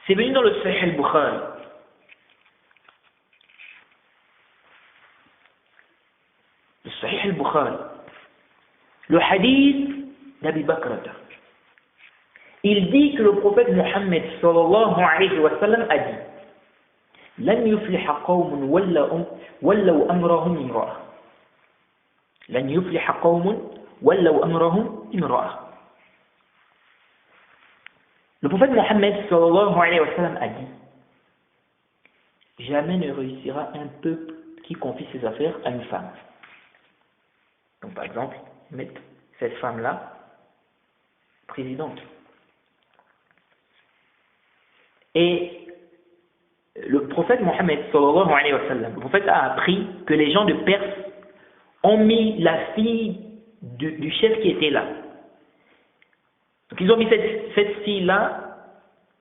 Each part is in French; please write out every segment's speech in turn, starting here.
C'est venu dans le Sahih al-Bukhari. Le Sahih al-Bukhari. Le hadith d'Abi Bakrata. Il dit que le prophète Mohammed sallallahu alayhi wa sallam a dit لن يفلح قوم ولوا أمرهم امرأة لن يفلح قوم ولوا أمرهم امرأة. Le prophète Mohammed sallallahu alayhi wa sallam a dit jamais ne réussira un peuple qui confie ses affaires à une femme. Donc par exemple, mettre cette femme-là présidente. Et le prophète Mohammed sallallahu alayhi wa sallam, le prophète a appris que les gens de Perse ont mis la fille du chef qui était là. Donc ils ont mis cette fille-là,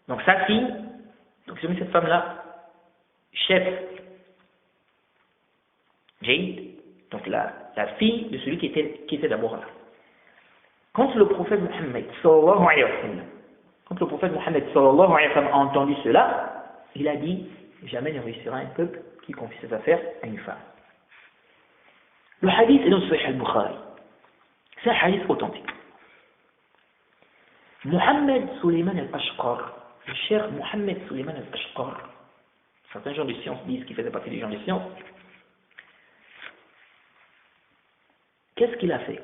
donc sa fille, donc ils ont mis cette femme-là, chef. Jade, donc la fille de celui qui était d'abord là. Quand le prophète Mohammed sallallahu alayhi wa sallam, a entendu cela, il a dit jamais ne réussira un peuple qui confie ses affaires à une femme. Le hadith est dans le Sahih al-Bukhari. C'est un hadith authentique. Mohammed Suleiman al-Ashqar, le cher Mohammed Suleiman al-Ashqar, certains gens de science disent qu'il faisait partie des gens de science. Qu'est-ce qu'il a fait?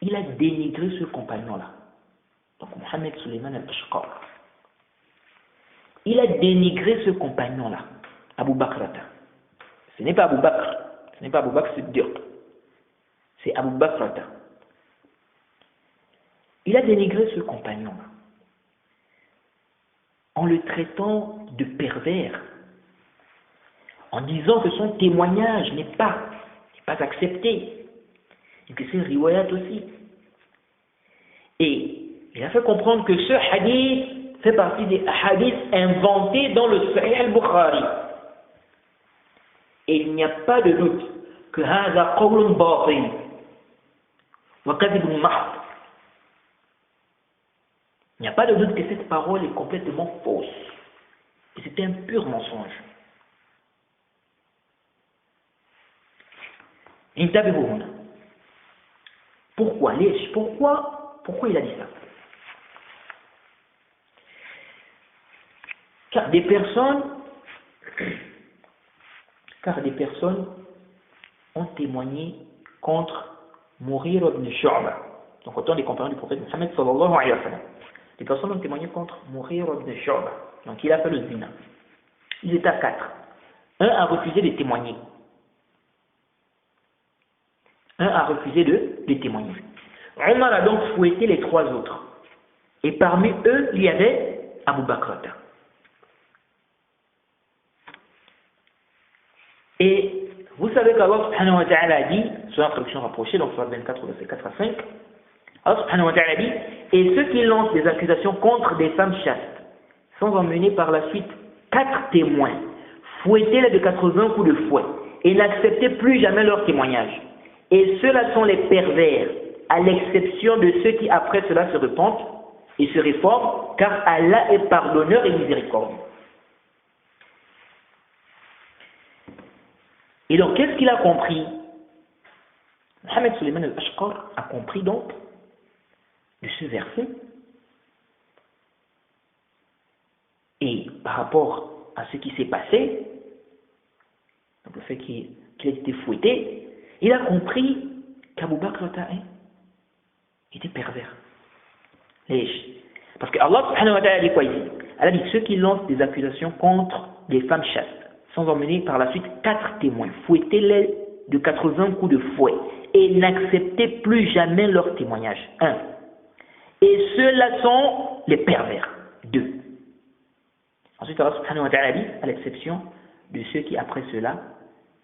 Il a dénigré ce compagnon-là. Donc Mohammed Suleiman al-Ashqar. Il a dénigré ce compagnon-là, Abu Bakrata. Ce n'est pas Abu Bakr, ce n'est pas Abu Bakr Siddiq, c'est Abu Bakrata. Il a dénigré ce compagnon-là en le traitant de pervers, en disant que son témoignage n'est pas accepté, et que c'est riwayat aussi. Et il a fait comprendre que ce hadith fait partie des hadiths inventés dans le Sahih al-Bukhari. Et il n'y a pas de doute que هذا قول باطل وكذب محض. Il n'y a pas de doute que cette parole est complètement fausse. Et c'est un pur mensonge. Pourquoi il a dit ça? Car des personnes ont témoigné contre Mughir ibn Shu'ba. Donc autant des compagnons du prophète Mohammed sallallahu alayhi wa sallam. Des personnes ont témoigné contre Mughir ibn Shu'ba. Donc il a fait le zina. Ils étaient à 4. Un a refusé de témoigner. Omar a donc fouetté les 3 autres. Et parmi eux, il y avait Abu Bakrata. Et vous savez qu'Allah subhanahu wa ta'ala a dit, sur la traduction rapprochée, donc sur 24, verset 4 à 5, Allah subhanahu wa ta'ala a dit, et ceux qui lancent des accusations contre des femmes chastes, sans emmener par la suite 4 témoins, fouettez-les de 80 coups de fouet, et n'acceptez plus jamais leur témoignage. Et ceux-là sont les pervers, à l'exception de ceux qui après cela se repentent et se réforment, car Allah est pardonneur et miséricordieux. Et donc, qu'est-ce qu'il a compris? Mohammed Suleiman al-Ashqar a compris donc de ce verset. Et par rapport à ce qui s'est passé, donc le fait qu'il ait été fouetté, il a compris qu'Abu Bakr était pervers. Parce que Allah subhanahu wa ta'ala a dit quoi ici? Elle a dit ceux qui lancent des accusations contre des femmes chastes, sans emmener par la suite 4 témoins, fouettez-les de 80 coups de fouet et n'acceptez plus jamais leur témoignage. 1. Et ceux-là sont les pervers. 2. Ensuite, Allah subhanahu wa ta'ala dit, à l'exception de ceux qui après cela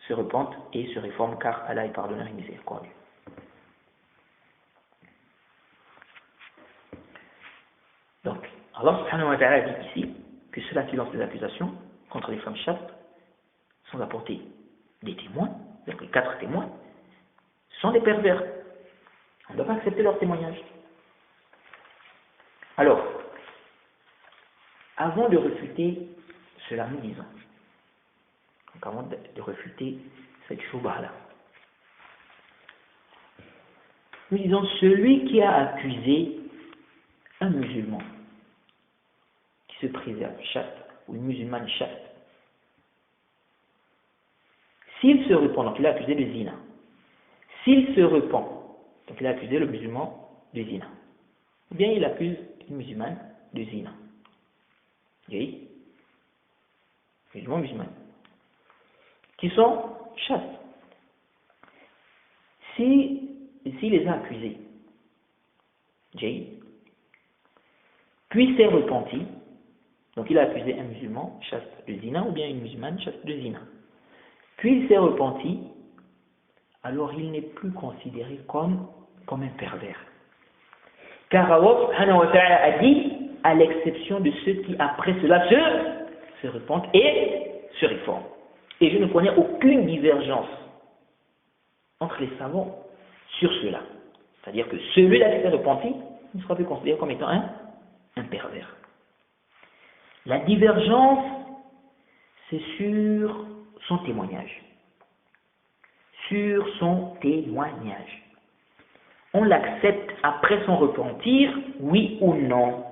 se repentent et se réforment, car Allah est pardonneur et miséricordieux. Donc, Allah subhanahu wa ta'ala dit ici que ceux-là qui lancent des accusations contre les femmes chastes sans apporter des témoins, donc les 4 témoins, sont des pervers. On ne doit pas accepter leur témoignage. Alors, avant de refuter cela, nous disons, donc avant de refuter cette shubha-là, nous disons, celui qui a accusé un musulman qui se préserve chaste, ou une musulmane chaste, s'il se repent, donc il a accusé de zina, s'il se repent, donc il a accusé le musulman de zina, ou bien il accuse une musulmane de zina, oui, musulmans, qui sont chastes. S'il les a accusés, puis s'est repenti, donc il a accusé un musulman chaste de zina ou bien une musulmane chaste de zina, puis il s'est repenti, alors il n'est plus considéré comme un pervers. Car Allah subhanahu wa ta'ala a dit, à l'exception de ceux qui après cela se repentent et se réforment. Et je ne connais aucune divergence entre les savants sur cela. C'est-à-dire que celui-là qui s'est repenti ne sera plus considéré comme étant un pervers. La divergence, c'est sur son témoignage. Sur son témoignage. On l'accepte après son repentir, oui ou non.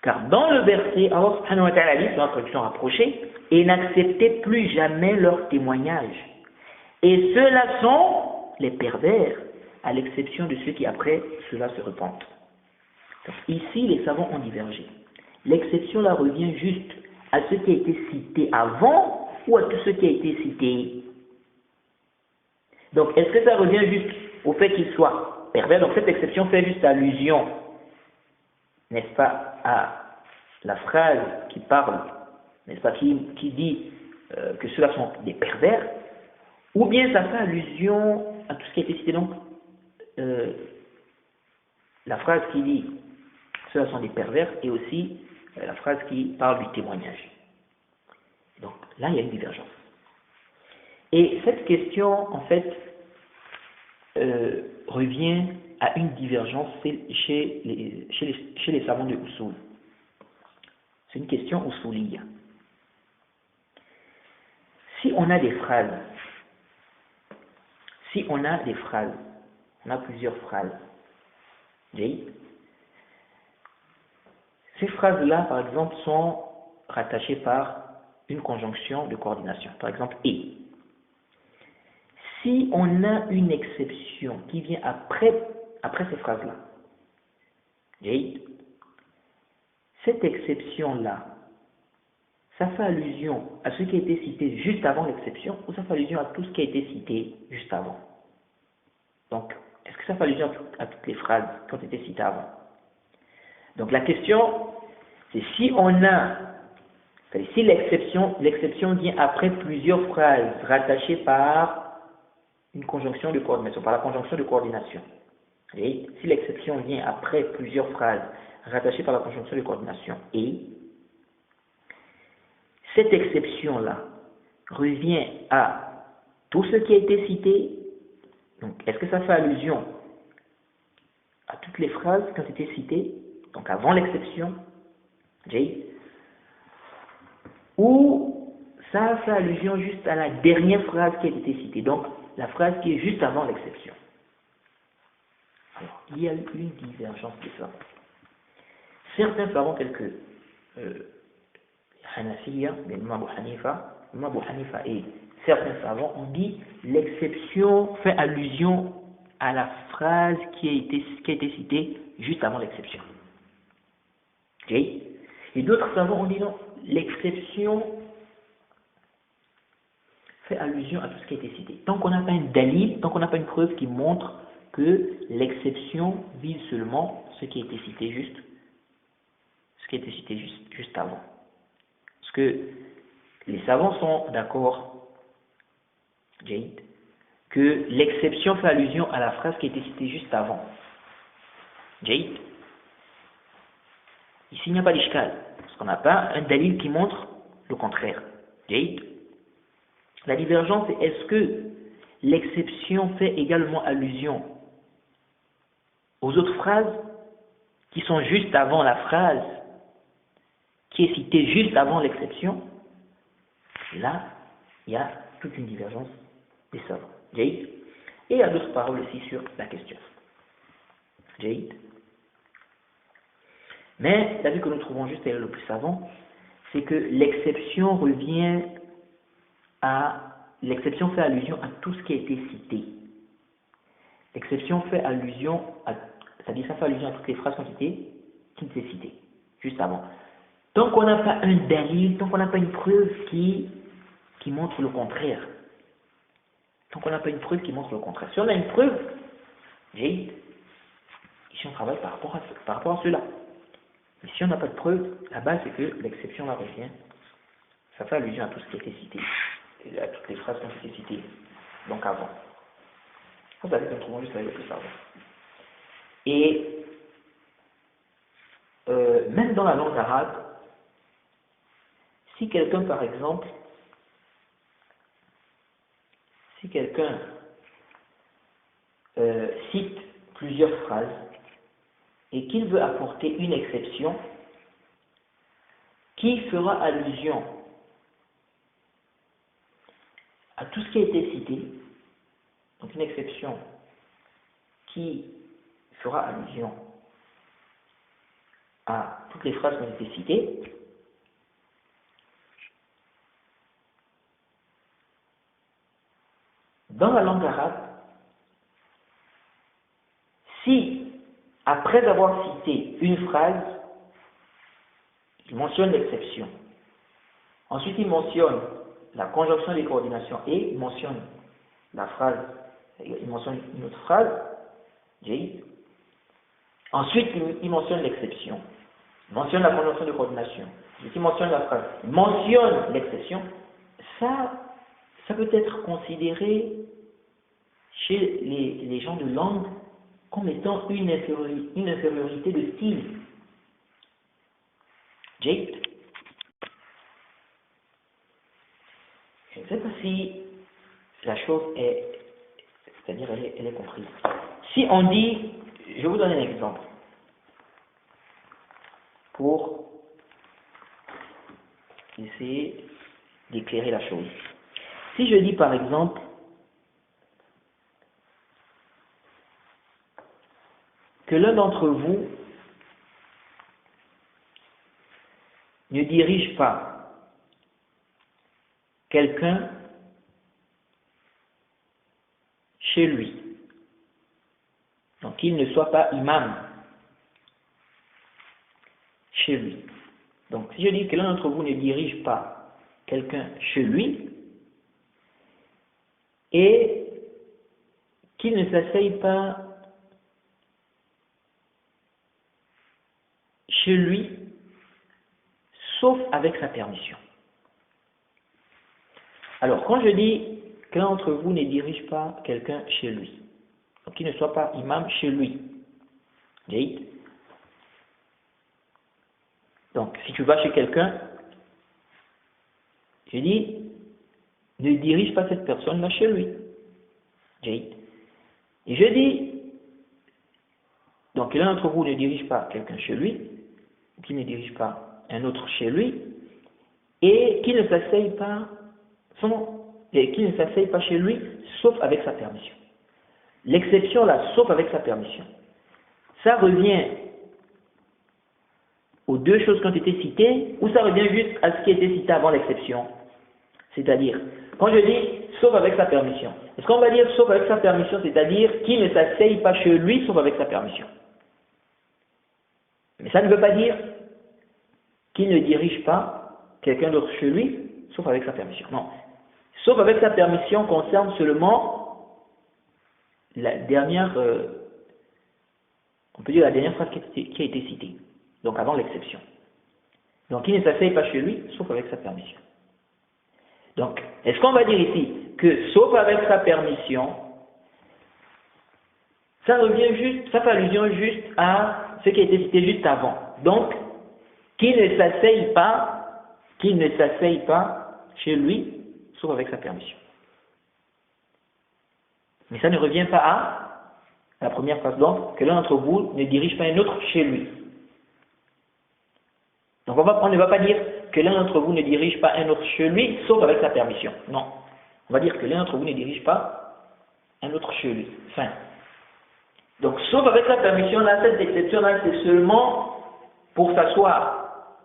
Car dans le verset, Allah subhanahu wa ta'ala dit, sur la traduction rapprochée, et n'acceptez plus jamais leur témoignage. Et ceux-là sont les pervers, à l'exception de ceux qui après cela se repentent. Donc, ici, les savants ont divergé. L'exception là revient juste à ce qui a été cité avant ou à tout ce qui a été cité. Donc, est-ce que ça revient juste au fait qu'il soit pervers? Donc, cette exception fait juste allusion, n'est-ce pas, à la phrase qui parle, n'est-ce pas, qui dit que ceux-là sont des pervers, ou bien ça fait allusion à tout ce qui a été cité. Donc, la phrase qui dit ceux-là sont des pervers et aussi la phrase qui parle du témoignage. Donc, là, il y a une divergence. Et cette question, en fait, revient à une divergence chez les savants de Usul. C'est une question usuliyya. Si on a des phrases, on a plusieurs phrases, ces phrases-là, par exemple, sont rattachées par une conjonction de coordination, par exemple « et ». Si on a une exception qui vient après ces phrases-là, cette exception-là, ça fait allusion à ce qui a été cité juste avant l'exception ou ça fait allusion à tout ce qui a été cité juste avant? Donc, est-ce que ça fait allusion à toutes les phrases qui ont été citées avant? Donc, la question, c'est si l'exception vient après plusieurs phrases rattachées par une conjonction de coordination, par la conjonction de coordination. Et si l'exception vient après plusieurs phrases rattachées par la conjonction de coordination et cette exception-là revient à tout ce qui a été cité, donc est-ce que ça fait allusion à toutes les phrases qui ont été citées, donc avant l'exception, ou ça fait allusion juste à la dernière phrase qui a été citée, donc la phrase qui est juste avant l'exception? Alors, il y a une divergence de ça. Certains savants tels que Hanafiya, Imam Abu Hanifa et certains savants ont dit l'exception fait allusion à la phrase qui a été citée juste avant l'exception. Et d'autres savants ont dit non, l'exception fait allusion à tout ce qui a été cité. Tant qu'on n'a pas une dalil, tant qu'on n'a pas une preuve qui montre que l'exception vise seulement ce qui a été cité juste avant. Parce que les savants sont d'accord, que l'exception fait allusion à la phrase qui a été citée juste avant. Ici, il n'y a pas d'ishkal, parce qu'on n'a pas un dalil qui montre le contraire. La divergence, c'est est-ce que l'exception fait également allusion aux autres phrases qui sont juste avant la phrase qui est citée juste avant l'exception, là, il y a toute une divergence des savants. Jaïd. Et il y a d'autres paroles aussi sur la question. Jaïd. Mais l'avis que nous trouvons juste et le plus savant, c'est que l'exception revient à... L'exception fait allusion à tout ce qui a été cité. L'exception fait allusion à... C'est-à-dire ça fait allusion à toutes les phrases qui ont été citées, juste avant. Tant qu'on n'a pas un dalil, tant qu'on n'a pas une preuve qui montre le contraire. Tant qu'on n'a pas une preuve qui montre le contraire. Si on a une preuve, ici on travaille par rapport à cela. Mais si on n'a pas de preuve, la base c'est que l'exception là revient. Ça fait allusion à tout ce qui a été cité. Et à toutes les phrases qui ont été citées. Donc avant. Ça c'est que nous trouvons juste avec le plus avant. Et même dans la langue arabe, si quelqu'un par exemple, cite plusieurs phrases et qu'il veut apporter une exception qui fera allusion à tout ce qui a été cité, donc une exception qui fera allusion à toutes les phrases qui ont été citées, dans la langue arabe, si, après avoir cité une phrase, il mentionne l'exception, ensuite il mentionne la conjonction des coordinations et il mentionne la phrase, il mentionne une autre phrase, ensuite il mentionne l'exception, il mentionne la conjonction de coordination, il mentionne la phrase, il mentionne l'exception, ça peut être considéré chez les gens de langue comme étant une infériorité de style. Jake, je ne sais pas si la chose est, c'est-à-dire elle est comprise. Si on dit, je vais vous donner un exemple pour essayer d'éclairer la chose. Si je dis par exemple que l'un d'entre vous ne dirige pas quelqu'un chez lui, donc qu'il ne soit pas imam chez lui. Donc si je dis que l'un d'entre vous ne dirige pas quelqu'un chez lui et qu'il ne s'asseye pas chez lui sauf avec sa permission. Alors quand je dis que l'un d'entre vous ne dirige pas quelqu'un chez lui, donc qu'il ne soit pas imam chez lui, donc si tu vas chez quelqu'un, je dis ne dirige pas cette personne là chez lui, et je dis donc que l'un d'entre vous ne dirige pas quelqu'un chez lui, qu'il ne dirige pas un autre chez lui, et qu'il ne s'asseye pas chez lui, sauf avec sa permission. L'exception là, sauf avec sa permission, ça revient aux deux choses qui ont été citées, ou ça revient juste à ce qui a été cité avant l'exception. C'est-à-dire, quand je dis sauf avec sa permission, est-ce qu'on va dire sauf avec sa permission, c'est-à-dire qu'il ne s'asseye pas chez lui, sauf avec sa permission? Mais ça ne veut pas dire qu'il ne dirige pas quelqu'un d'autre chez lui, sauf avec sa permission. Non. Sauf avec sa permission concerne seulement la dernière, on peut dire la dernière phrase qui a été citée, donc avant l'exception. Donc il ne s'asseye pas chez lui, sauf avec sa permission. Donc, est-ce qu'on va dire ici que sauf avec sa permission, ça fait allusion juste à ce qui a été cité juste avant. Donc, qu'il ne s'asseye pas chez lui, sauf avec sa permission. Mais ça ne revient pas à la première phrase, donc, que l'un d'entre vous ne dirige pas un autre chez lui. Donc on ne va pas dire que l'un d'entre vous ne dirige pas un autre chez lui, sauf avec sa permission. Non. On va dire que l'un d'entre vous ne dirige pas un autre chez lui. Fin. Donc, sauf avec sa permission, là, cette exception-là, c'est seulement pour s'asseoir.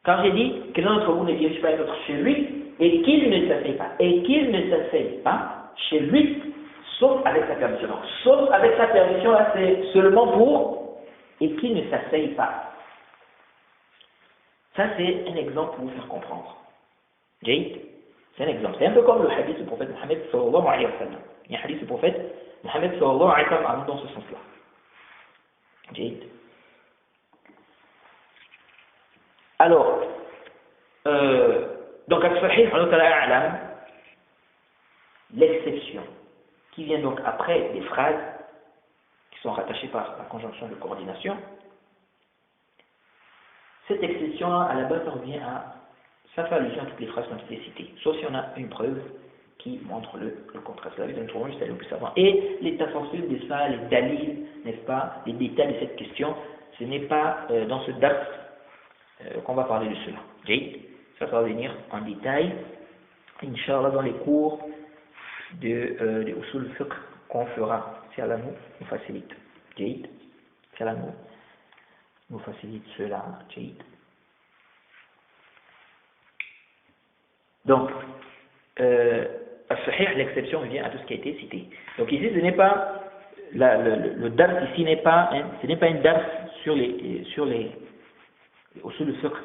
Quand j'ai dit que l'un d'entre vous ne dirige pas un autre chez lui, et qu'il ne s'asseye pas, chez lui, sauf avec sa permission. Donc, sauf avec sa permission, là, c'est seulement pour, et qu'il ne s'asseye pas. Ça, c'est un exemple pour vous faire comprendre. Jade, c'est un exemple. C'est un peu comme le hadith du prophète Mohammed sallallahu alayhi wa sallam. Il y a un hadith du prophète Mohammed sallallahu alayhi wa sallam dans ce sens-là. Jade. Alors, donc, al-Sahih, l'exception, qui vient donc après les phrases qui sont rattachées par la conjonction de coordination, cette exception, à la base, revient à, ça fait allusion à toutes les phrases qui ont été citées, sauf si on a une preuve qui montre le contraire. Cela veut dire que nous juste aller plus avant. Et les tafasil de ça, les dalils, n'est-ce pas, les détails de cette question, ce n'est pas dans ce dars qu'on va parler de cela. Ça va venir en détail, Inch'Allah, dans les cours de Usul Fiqh qu'on fera, si Allah nous facilite. Si Allah nous facilite cela. Donc, al-Sahih, l'exception vient à tout ce qui a été cité. Donc ici, ce n'est pas le dars ici n'est pas ce n'est pas une dars sur les usul al-fiqh.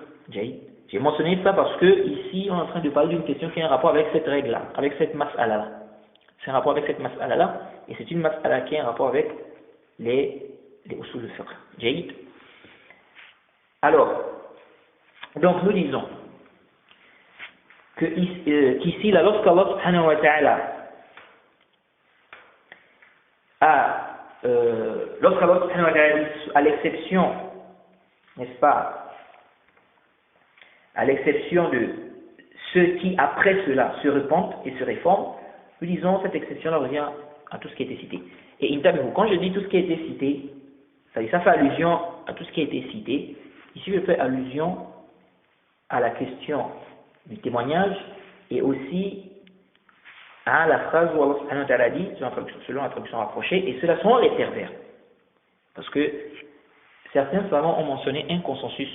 J'ai mentionné ça parce que ici on est en train de parler d'une question qui a un rapport avec cette règle-là, avec cette mas'ala-là. C'est un rapport avec cette mas'ala-là, et c'est une mas'ala qui a un rapport avec les usul al-fiqh. Alors, donc nous disons qu'ici, lorsqu'Allah subhanahu wa ta'ala lorsqu'Allah subhanahu wa ta'ala à l'exception, n'est-ce pas, à l'exception de ceux qui après cela se repentent et se réforment, nous disons cette exception-là revient à tout ce qui a été cité. Et intabihou, quand je dis tout ce qui a été cité, ça fait allusion à tout ce qui a été cité. Ici je fais allusion à la question du témoignage et aussi à la phrase où Allah subhanahu wa ta'ala dit, selon la traduction rapprochée, et cela sont les pervers. Parce que certains savants ont mentionné un consensus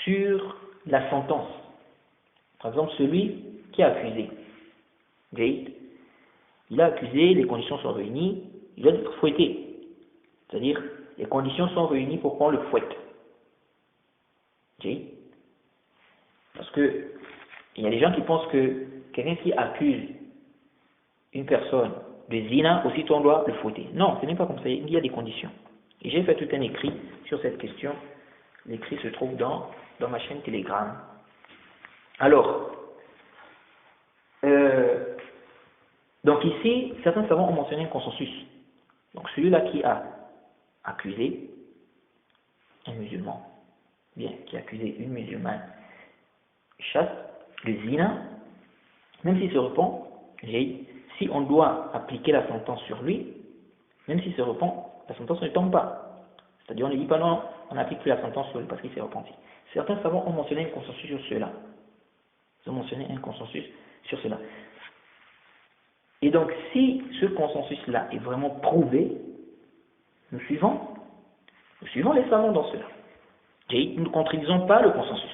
sur la sentence. Par exemple, celui qui a accusé, il a accusé, les conditions sont réunies, il doit être fouetté. C'est-à-dire, les conditions sont réunies pour qu'on le fouette. Parce que il y a des gens qui pensent que quelqu'un qui accuse une personne de zina, aussitôt on doit le fouetter. Non, ce n'est pas comme ça, il y a des conditions. Et j'ai fait tout un écrit sur cette question. L'écrit se trouve dans ma chaîne Telegram. Alors, donc ici, certains savants ont mentionné un consensus. Donc celui-là qui a accusé un musulman, qui a accusé une musulmane chaste, le zina, même s'il se repent, si on doit appliquer la sentence sur lui, même s'il se repent, la sentence ne tombe pas. C'est-à-dire on ne dit pas non, on n'applique plus la sentence sur lui parce qu'il s'est repenti. Certains savants ont mentionné un consensus sur cela. Ils ont mentionné un consensus sur cela. Et donc si ce consensus-là est vraiment prouvé, nous suivons les savants dans cela. Nous ne contredisons pas le consensus.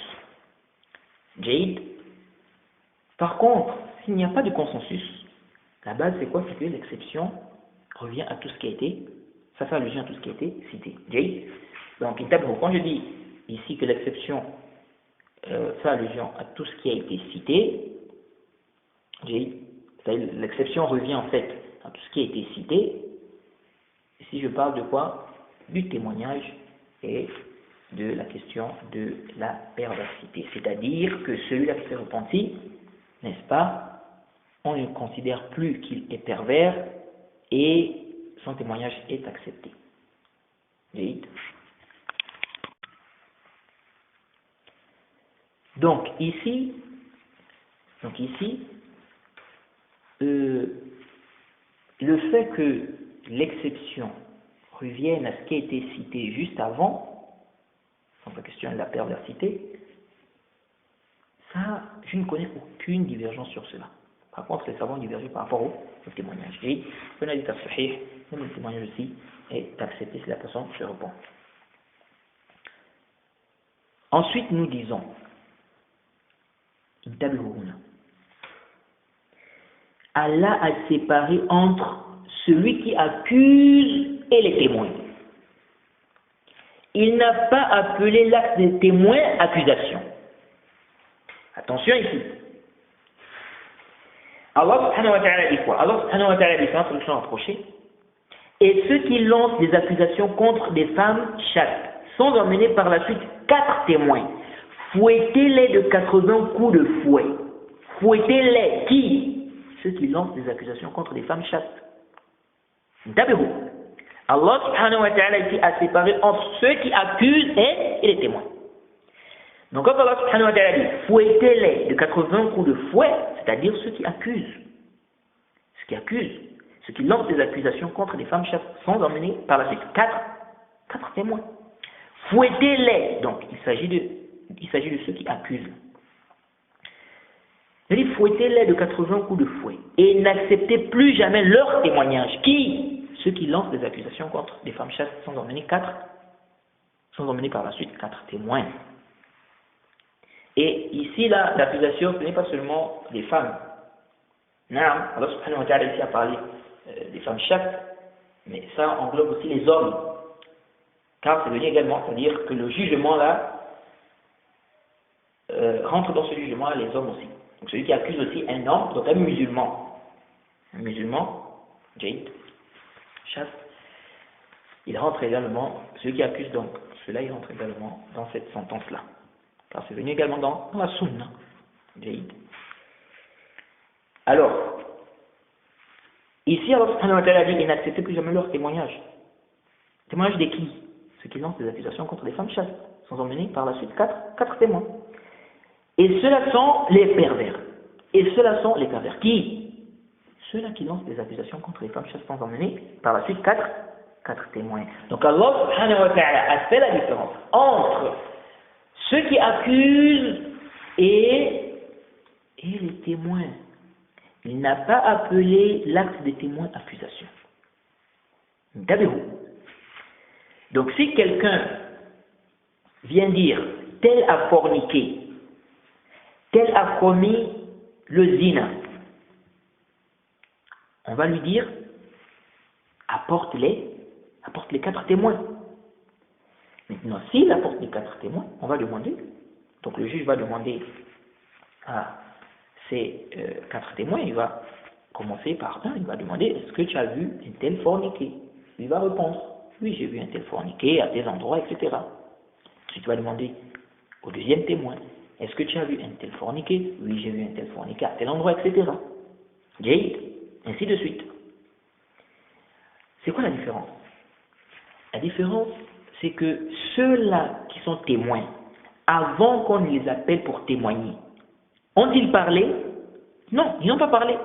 Par contre, s'il n'y a pas de consensus, la base c'est quoi? C'est que l'exception revient à tout ce qui a été, ça fait allusion à tout ce qui a été cité. Donc, quand je dis ici que l'exception fait allusion à tout ce qui a été cité, l'exception revient en fait à tout ce qui a été cité. Ici je parle de quoi? Du témoignage et de la question de la perversité. C'est-à-dire que celui-là qui s'est repenti, n'est-ce pas, on ne considère plus qu'il est pervers et son témoignage est accepté. Donc ici, le fait que l'exception revienne à ce qui a été cité juste avant, donc la question de la perversité, ça, je ne connais aucune divergence sur cela. Par contre, les savants divergent par rapport au témoignage. Et le hadith as-sahih, même le témoignage aussi, est accepté si la personne se repent. Ensuite, nous disons, Allah a séparé entre celui qui accuse et les témoins. Il n'a pas appelé l'acte des témoins accusation. Attention ici. Allah subhanahu wa ta'ala dit quoi? Allah subhanahu wa ta'ala dit, c'est une introduction rapprochée. Et ceux qui lancent des accusations contre des femmes chattes, sans emmener par la suite 4 témoins, fouettez-les de 80 coups de fouet. Fouettez-les. Qui? Ceux qui lancent des accusations contre des femmes chattes. Dabérou. Allah subhanahu wa ta'ala ici a séparé entre ceux qui accusent et les témoins. Donc quand Allah subhanahu wa ta'ala dit fouettez-les de 80 coups de fouet, c'est-à-dire ceux qui accusent. Ceux qui accusent. Ceux qui lancent des accusations contre des femmes chattes sans emmener par la suite 4 témoins. Fouettez-les. Donc il s'agit de ceux qui accusent. Il dit fouettez-les de 80 coups de fouet et n'acceptez plus jamais leur témoignage. Qui? Ceux qui lancent des accusations contre des femmes chattes sans emmener par la suite 4 témoins. Et ici, là, l'accusation, ce n'est pas seulement des femmes. Non, Allah subhanahu wa ta'ala ici a parlé des femmes chattes, mais ça englobe aussi les hommes. Car c'est venu également, c'est-à-dire que le jugement là, rentre dans ce jugement là les hommes aussi. Donc celui qui accuse aussi un homme, donc un musulman, Jade, chaste, il rentre également, celui qui accuse donc, cela il rentre également dans cette sentence là. Car c'est venu également dans la sunna. Jade. Alors, ici Allah subhanahu wa ta'ala dit il n'acceptait plus jamais leur témoignage. Témoignage de qui? Ceux qui lancent des accusations contre les femmes chastes, sans emmener par la suite 4 témoins. Et ceux-là sont les pervers. Et ceux-là sont les pervers. Qui? Ceux-là qui lancent des accusations contre les femmes chastes sans emmener par la suite 4 témoins. Donc Allah subhanahu wa ta'ala a fait la différence entre ceux qui accusent et les témoins. Il n'a pas appelé l'acte des témoins accusation. Dabérou. Donc si quelqu'un vient dire tel a forniqué, tel a commis le zina, on va lui dire apporte les 4 témoins. Maintenant, s'il apporte les 4 témoins, on va demander, donc le juge va demander à ces 4 témoins, il va commencer par un, il va demander est-ce que tu as vu un tel forniqué? Il va répondre oui, j'ai vu un tel forniqué à tel endroit, etc. Ensuite, tu vas demander au deuxième témoin est-ce que tu as vu un tel forniqué? Oui, j'ai vu un tel forniqué à tel endroit, etc. Jade, ainsi de suite. C'est quoi la différence? La différence, c'est que ceux-là qui sont témoins, avant qu'on les appelle pour témoigner, ont-ils parlé? Non, ils n'ont pas parlé.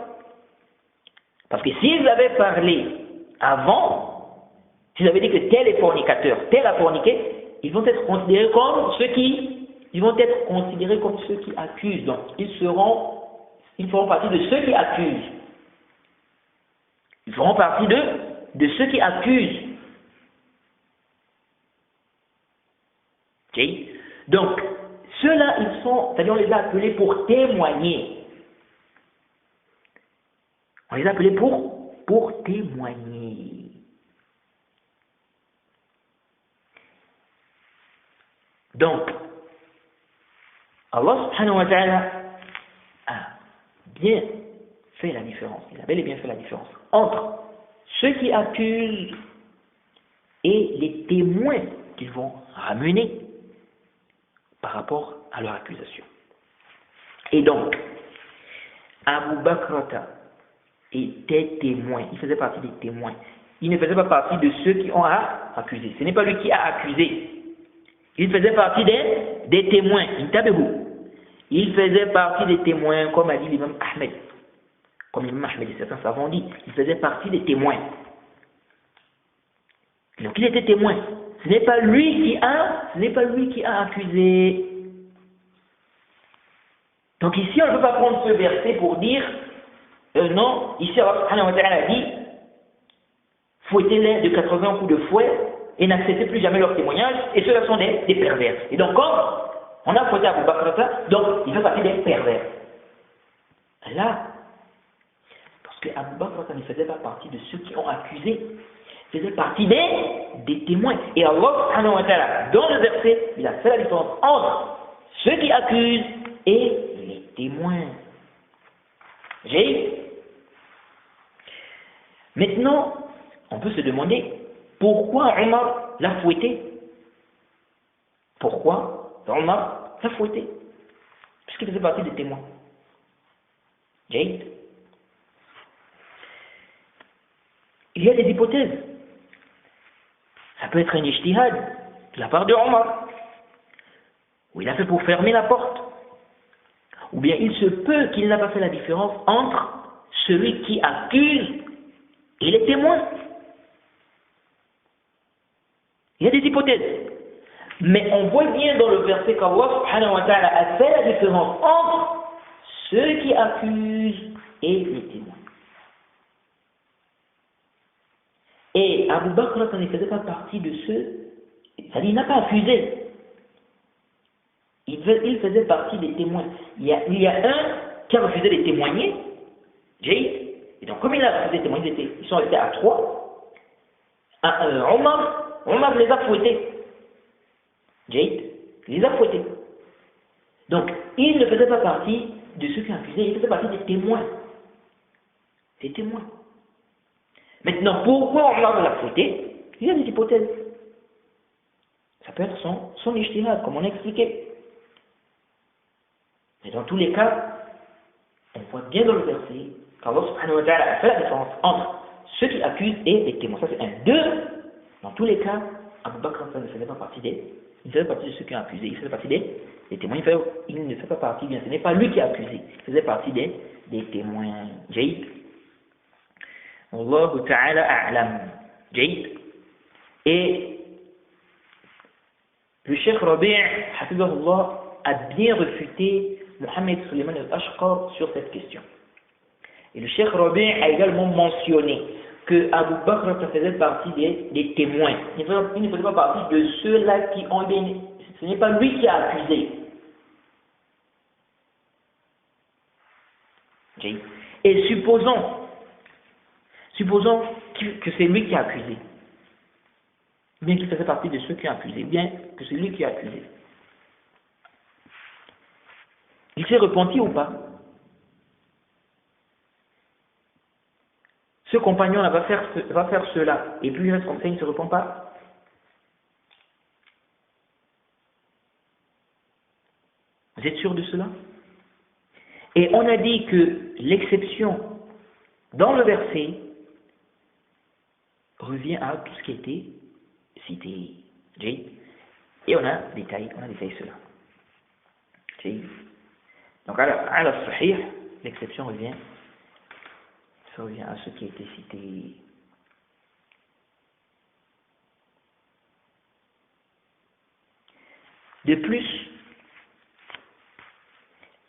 Parce que s'ils avaient parlé avant, s'ils avaient dit que tel est fornicateur, tel a forniqué, ils vont être considérés comme ceux qui accusent. Donc, ils feront partie de ceux qui accusent. Ils feront partie de ceux qui accusent. Okay? Donc, ceux-là, c'est-à-dire on les a appelés pour témoigner. On les a appelés pour témoigner. Donc, Allah subhanahu wa ta'ala a bien fait la différence, il a bel et bien fait la différence entre ceux qui accusent et les témoins qu'ils vont ramener par rapport à leur accusation. Et donc, Abu Bakrata était témoin, il faisait partie des témoins. Il ne faisait pas partie de ceux qui ont à accuser. Ce n'est pas lui qui a accusé. Il faisait partie des témoins. Il faisait partie des témoins, comme a dit l'imam Ahmed. Comme l'imam Ahmed et certains savants dit, il faisait partie des témoins. Donc il était témoin. Ce n'est pas lui qui a accusé. Donc ici, on ne peut pas prendre ce verset pour dire non, ici Allah subhanahu wa ta'ala a dit fouettez-les de 80 coups de fouet et n'acceptez plus jamais leur témoignage, et ceux-là sont des pervers. Et donc, comme on a fouetté Abu Bakr, donc il fait partie des pervers. Là, parce que Abu Bakr ne faisait pas partie de ceux qui ont accusé, il faisait partie des témoins. Et Allah subhanahu wa ta'ala, dans le verset, il a fait la différence entre ceux qui accusent et les témoins. Maintenant, on peut se demander pourquoi Omar l'a fouetté. Pourquoi Omar l'a fouetté? Puisqu'il faisait partie des témoins. Il y a des hypothèses. Ça peut être un ijtihad de la part de Omar, où il a fait pour fermer la porte. Ou bien il se peut qu'il n'a pas fait la différence entre celui qui accuse et les témoins. Il y a des hypothèses. Mais on voit bien dans le verset qu'Allah subhanahu wa ta'ala a fait la différence entre ceux qui accusent et les témoins. Et Abu Bakr ne faisait pas partie de ceux, c'est-à-dire il n'a pas accusé. Il faisait partie des témoins. Il y a un qui a refusé de témoigner, et donc comme il a refusé de témoigner, ils sont restés à 3. Omar les a fouettés. Il les a fouettés. Donc, il ne faisait pas partie de ceux qui accusaient, il faisait partie des témoins. Des témoins. Maintenant, pourquoi Omar l'a fouetté? Il y a des hypothèses. Ça peut être son ijtihad, comme on a expliqué. Mais dans tous les cas, on voit bien dans le verset qu'Allah subhanahu wa ta'ala a fait la différence entre ceux qui accusent et les témoins. Ça c'est un. 2. Dans tous les cas, Abu Bakr ne faisait pas partie il faisait partie de ceux qui ont accusé, il faisait partie des témoins. Il ne fait pas partie, bien, ce n'est pas lui qui a accusé, il faisait partie des témoins. Jaïd. Allahu ta'ala a'lam. Jaïd. Et le Cheikh Rabi' hafizahullah a bien refuté Mohammed Suleiman al-Ashqar sur cette question. Et le Cheikh Rabi' a également mentionné que Abu Bakr faisait partie des témoins. Il ne faisait pas partie de ceux-là qui ont été... Ce n'est pas lui qui a accusé. Et supposons que c'est lui qui a accusé. Bien qu'il faisait partie de ceux qui ont accusé. Bien que c'est lui qui a accusé. Il s'est repenti ou pas? Ce compagnon va faire cela, et puis il reste comme ça, il ne se repent pas. Vous êtes sûr de cela? Et on a dit que l'exception dans le verset revient à tout ce qui a été cité. Et on a détaillé cela. Donc à la sahih, l'exception revient à ce qui a été cité. De plus,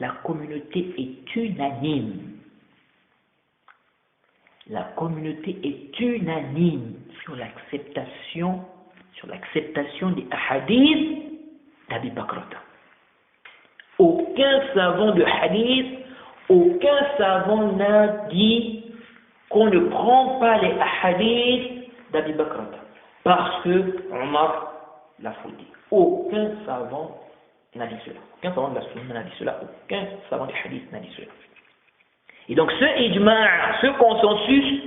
la communauté est unanime. La communauté est unanime sur l'acceptation des hadiths d'Abi Bakr. Aucun savant de hadith, aucun savant n'a dit qu'on ne prend pas les hadiths d'Abi Bakr parce que Omar l'a fouetté. Aucun savant n'a dit cela. Aucun savant de la sunna n'a dit cela. Aucun savant du hadith n'a dit cela. Et donc ce ijma', ce consensus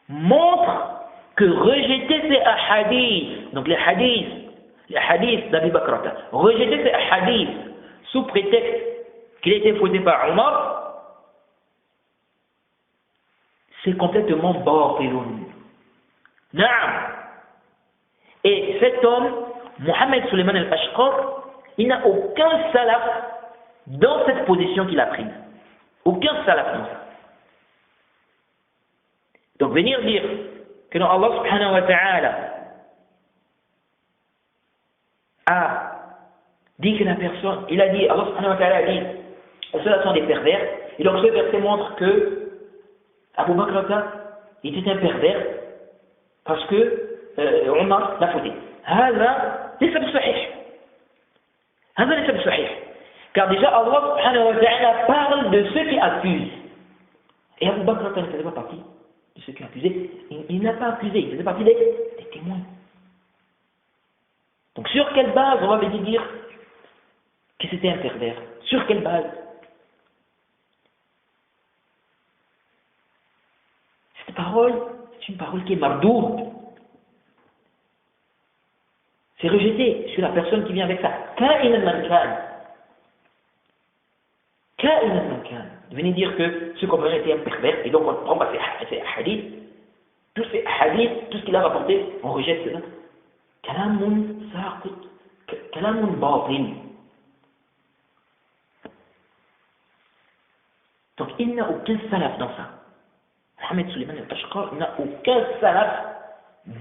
montre que rejeter ces hadiths, donc les hadiths d'Abi Bakr, rejeter ces hadiths sous prétexte qu'il était fouetté par Omar, c'est complètement batilun. Naam. Et cet homme, Mohammed Suleiman al-Ashqar, il n'a aucun salaf dans cette position qu'il a prise. Aucun salaf dans ça. Donc venir dire que non, Allah subhanahu wa ta'ala a dit que la personne, il a dit, Allah subhanahu wa ta'ala a dit, ceux-là sont des pervers, et donc ce verset montre que Abu Bakr il était un pervers parce que Omar l'a fauté. هذا ليس بصحيح. هذا ليس بصحيح. Car déjà Allah subhanahu wa ta'ala parle de ceux qui accusent. Et Abu Bakr ne faisait pas partie de ceux qui accusaient. Il n'a pas accusé, il faisait partie des témoins. Donc sur quelle base on va venir dire que c'était un pervers? Sur quelle base? Cette parole, c'est une parole qui est mardourde. C'est rejeté sur la personne qui vient avec ça. Ka'inan man kan. Ka'inan man kan. De venir dire que ce compagnon était un pervers, et donc on prend ces hadiths, tous ces hadiths, tout ce qu'il a rapporté, on rejette cela. Kalamun saqit, kalamun batil. Donc il n'y a aucun salaf dans ça. Mohamed Suleiman al-Tashqar n'a aucun salaf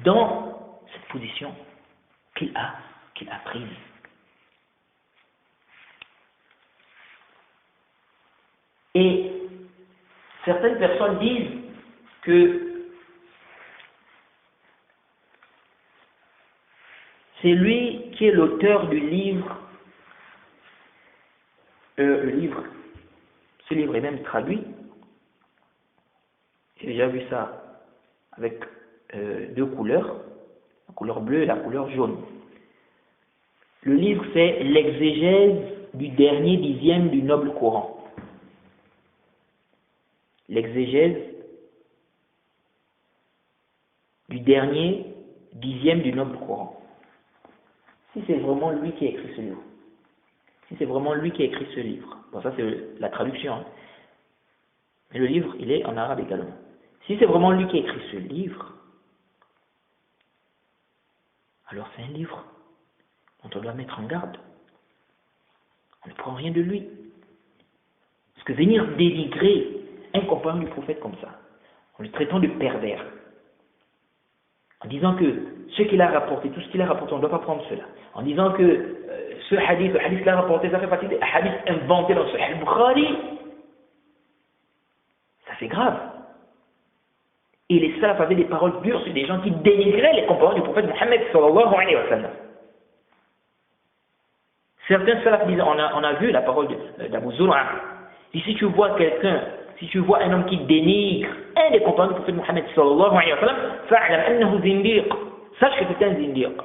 dans cette position qu'il a prise. Et certaines personnes disent que c'est lui qui est l'auteur du livre, ce livre est même traduit. J'ai déjà vu ça avec deux couleurs, la couleur bleue et la couleur jaune. Le livre, c'est l'exégèse du dernier dixième du noble Coran. L'exégèse du dernier dixième du noble Coran. Si c'est vraiment lui qui a écrit ce livre. Si c'est vraiment lui qui a écrit ce livre. Bon, ça c'est la traduction. Hein. Mais le livre, il est en arabe également. Si c'est vraiment lui qui a écrit ce livre, alors c'est un livre dont on doit mettre en garde. On ne prend rien de lui. Parce que venir dénigrer un compagnon du prophète comme ça, en le traitant de pervers, en disant que ce qu'il a rapporté, tout ce qu'il a rapporté, on ne doit pas prendre cela, en disant que ce hadith, le hadith qu'il a rapporté, ça fait partie des hadiths inventés dans Sahih al-Bukhari, ça c'est grave. Et les salafs avaient des paroles dures sur des gens qui dénigraient les compagnons du prophète Mohammed sallallahu alayhi wa sallam. Certains salafs disent, on a vu la parole d'Abu Zur'a, et si tu vois quelqu'un, si tu vois un homme qui dénigre un des compagnons du prophète Mohammed sallallahu alayhi wa sallam, fa'alam annahu zindiq, sache que c'est un zindiq.